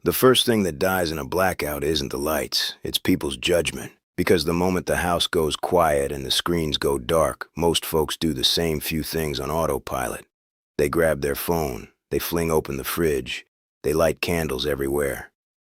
The first thing that dies in a blackout isn't the lights, it's people's judgment. Because the moment the house goes quiet and the screens go dark, most folks do the same few things on autopilot. They grab their phone, they fling open the fridge, they light candles everywhere.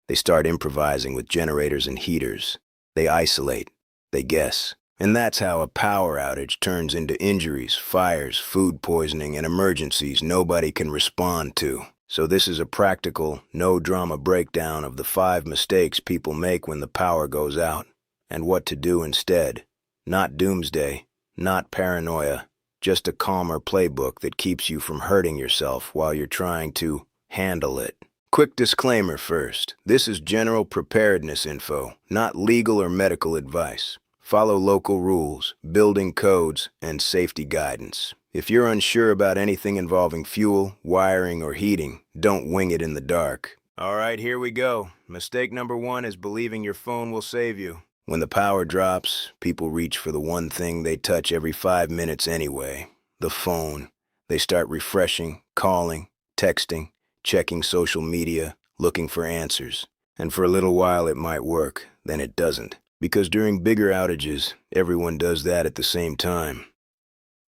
They start improvising with generators and heaters. They isolate, they guess. And that's how a power outage turns into injuries, fires, food poisoning, and emergencies nobody can respond to. So this is a practical, no-drama breakdown of the 5 mistakes people make when the power goes out, and what to do instead. Not doomsday, not paranoia, just a calmer playbook that keeps you from hurting yourself while you're trying to handle it. Quick disclaimer first. This is general preparedness info, not legal or medical advice. Follow local rules, building codes, and safety guidance. If you're unsure about anything involving fuel, wiring, or heating, don't wing it in the dark. All right, here we go. Mistake number 1 is believing your phone will save you. When the power drops, people reach for the one thing they touch every 5 minutes anyway, the phone. They start refreshing, calling, texting, checking social media, looking for answers. And for a little while it might work, then it doesn't. Because during bigger outages, everyone does that at the same time.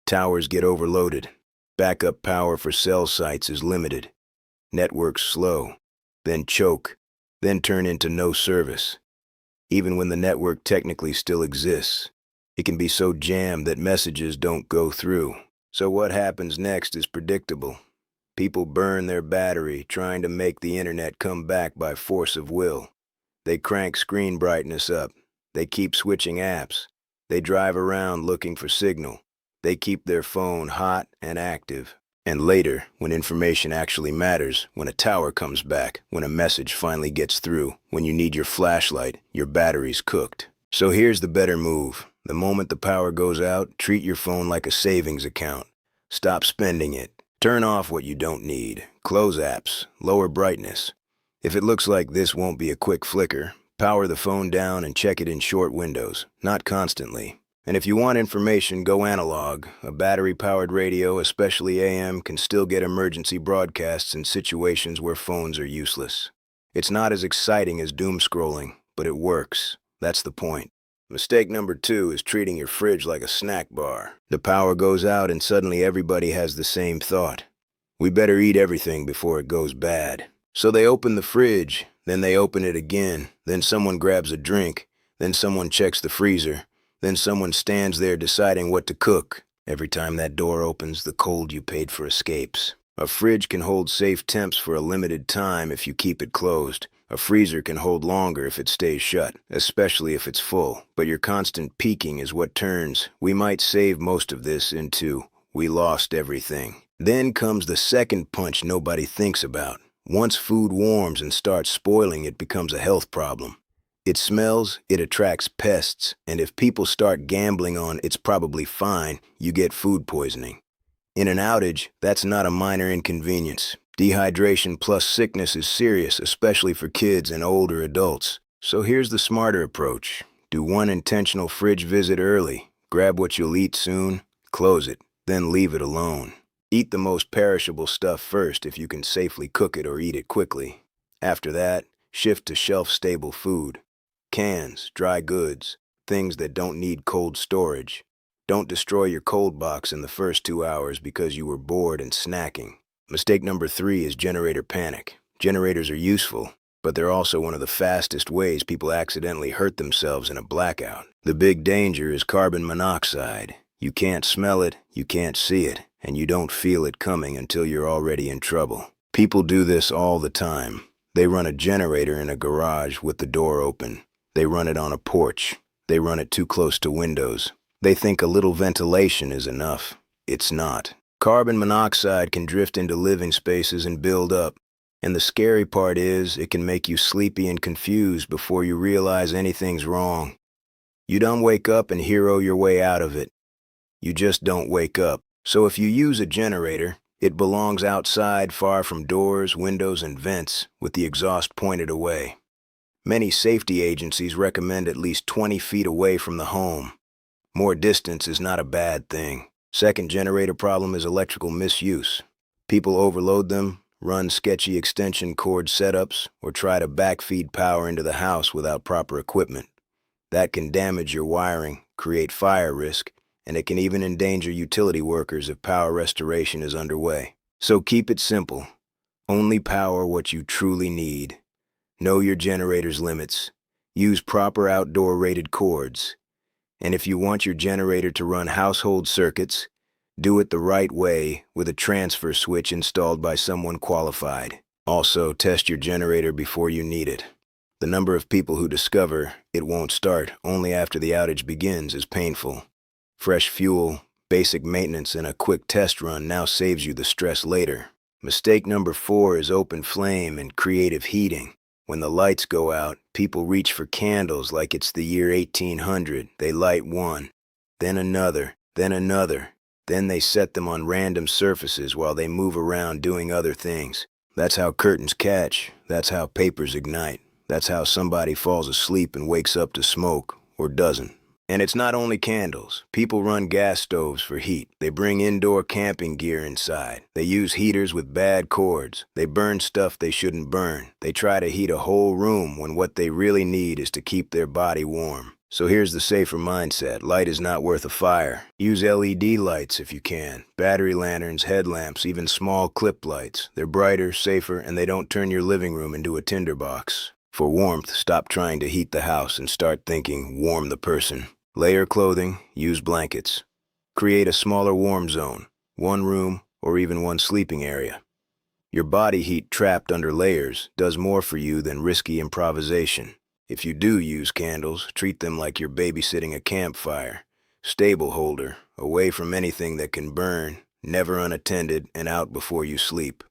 Towers get overloaded. Backup power for cell sites is limited. Networks slow, then choke, then turn into no service. Even when the network technically still exists, it can be so jammed that messages don't go through. So what happens next is predictable. People burn their battery trying to make the internet come back by force of will. They crank screen brightness up. They keep switching apps. They drive around looking for signal. They keep their phone hot and active. And later, when information actually matters, when a tower comes back, when a message finally gets through, when you need your flashlight, your battery's cooked. So here's the better move. The moment the power goes out, treat your phone like a savings account. Stop spending it. Turn off what you don't need. Close apps. Lower brightness. If it looks like this won't be a quick flicker, power the phone down and check it in short windows, not constantly. And if you want information, go analog. A battery-powered radio, especially AM, can still get emergency broadcasts in situations where phones are useless. It's not as exciting as doom scrolling, but it works. That's the point. Mistake number 2 is treating your fridge like a snack bar. The power goes out and suddenly everybody has the same thought. We better eat everything before it goes bad. So they open the fridge, then they open it again, then someone grabs a drink, then someone checks the freezer. Then someone stands there deciding what to cook. Every time that door opens, the cold you paid for escapes. A fridge can hold safe temps for a limited time if you keep it closed. A freezer can hold longer if it stays shut, especially if it's full. But your constant peeking is what turns, we might save most of this, into, we lost everything. Then comes the second punch nobody thinks about. Once food warms and starts spoiling, it becomes a health problem. It smells, it attracts pests, and if people start gambling on it's probably fine, you get food poisoning. In an outage, that's not a minor inconvenience. Dehydration plus sickness is serious, especially for kids and older adults. So here's the smarter approach. Do one intentional fridge visit early. Grab what you'll eat soon, close it, then leave it alone. Eat the most perishable stuff first if you can safely cook it or eat it quickly. After that, shift to shelf-stable food. Cans, dry goods, things that don't need cold storage. Don't destroy your cold box in the first 2 hours because you were bored and snacking. Mistake number 3 is generator panic. Generators are useful, but they're also one of the fastest ways people accidentally hurt themselves in a blackout. The big danger is carbon monoxide. You can't smell it, you can't see it, and you don't feel it coming until you're already in trouble. People do this all the time. They run a generator in a garage with the door open. They run it on a porch. They run it too close to windows. They think a little ventilation is enough. It's not. Carbon monoxide can drift into living spaces and build up. And the scary part is, it can make you sleepy and confused before you realize anything's wrong. You don't wake up and hero your way out of it. You just don't wake up. So if you use a generator, it belongs outside, far from doors, windows, and vents, with the exhaust pointed away. Many safety agencies recommend at least 20 feet away from the home. More distance is not a bad thing. Second generator problem is electrical misuse. People overload them, run sketchy extension cord setups, or try to backfeed power into the house without proper equipment. That can damage your wiring, create fire risk, and it can even endanger utility workers if power restoration is underway. So keep it simple. Only power what you truly need. Know your generator's limits. Use proper outdoor rated cords. And if you want your generator to run household circuits, do it the right way with a transfer switch installed by someone qualified. Also, test your generator before you need it. The number of people who discover it won't start only after the outage begins is painful. Fresh fuel, basic maintenance, and a quick test run now saves you the stress later. Mistake number 4 is open flame and creative heating. When the lights go out, people reach for candles like it's the year 1800. They light one, then another, then another. Then they set them on random surfaces while they move around doing other things. That's how curtains catch. That's how papers ignite. That's how somebody falls asleep and wakes up to smoke, or doesn't. And it's not only candles. People run gas stoves for heat. They bring indoor camping gear inside. They use heaters with bad cords. They burn stuff they shouldn't burn. They try to heat a whole room when what they really need is to keep their body warm. So here's the safer mindset. Light is not worth a fire. Use LED lights if you can. Battery lanterns, headlamps, even small clip lights. They're brighter, safer, and they don't turn your living room into a tinderbox. For warmth, stop trying to heat the house and start thinking warm the person. Layer clothing, use blankets. Create a smaller warm zone, one room or even one sleeping area. Your body heat trapped under layers does more for you than risky improvisation. If you do use candles, treat them like you're babysitting a campfire. Stable holder, away from anything that can burn, never unattended, and out before you sleep.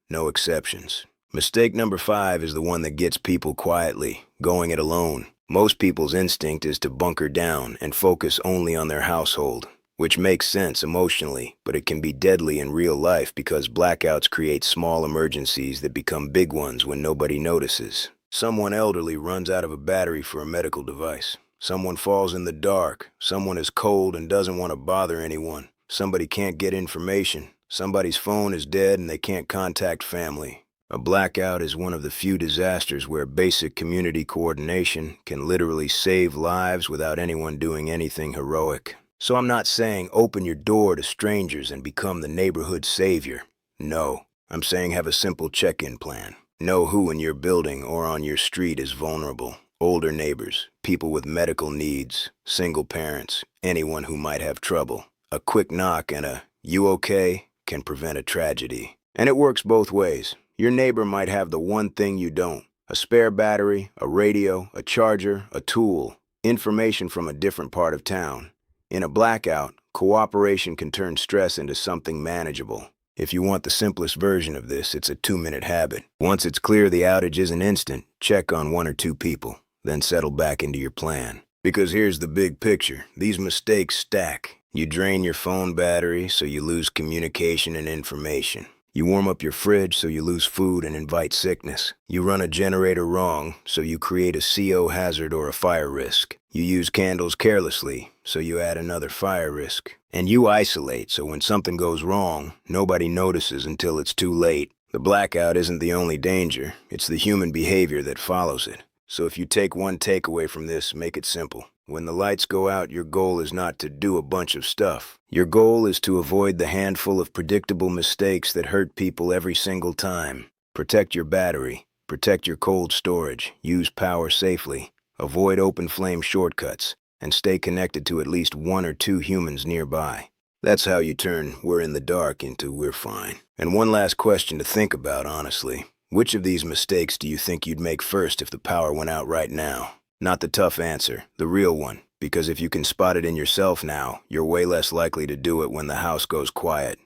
No exceptions. Mistake number 5 is the one that gets people quietly, going it alone. Most people's instinct is to bunker down and focus only on their household, which makes sense emotionally, but it can be deadly in real life because blackouts create small emergencies that become big ones when nobody notices. Someone elderly runs out of a battery for a medical device. Someone falls in the dark. Someone is cold and doesn't want to bother anyone. Somebody can't get information. Somebody's phone is dead and they can't contact family. A blackout is one of the few disasters where basic community coordination can literally save lives without anyone doing anything heroic. So I'm not saying open your door to strangers and become the neighborhood savior. No, I'm saying have a simple check-in plan. Know who in your building or on your street is vulnerable. Older neighbors, people with medical needs, single parents, anyone who might have trouble. A quick knock and a "you okay?" can prevent a tragedy. And it works both ways. Your neighbor might have the one thing you don't. A spare battery, a radio, a charger, a tool, information from a different part of town. In a blackout, cooperation can turn stress into something manageable. If you want the simplest version of this, it's a 2-minute habit. Once it's clear the outage isn't instant, check on 1 or 2 people, then settle back into your plan. Because here's the big picture. These mistakes stack. You drain your phone battery, so you lose communication and information. You warm up your fridge, so you lose food and invite sickness. You run a generator wrong, so you create a CO hazard or a fire risk. You use candles carelessly, so you add another fire risk. And you isolate, so when something goes wrong, nobody notices until it's too late. The blackout isn't the only danger. It's the human behavior that follows it. So if you take one takeaway from this, make it simple. When the lights go out, your goal is not to do a bunch of stuff. Your goal is to avoid the handful of predictable mistakes that hurt people every single time. Protect your battery. Protect your cold storage. Use power safely. Avoid open flame shortcuts. And stay connected to at least 1 or 2 humans nearby. That's how you turn "we're in the dark" into "we're fine." And one last question to think about, honestly. Which of these mistakes do you think you'd make first if the power went out right now? Not the tough answer, the real one. Because if you can spot it in yourself now, you're way less likely to do it when the house goes quiet.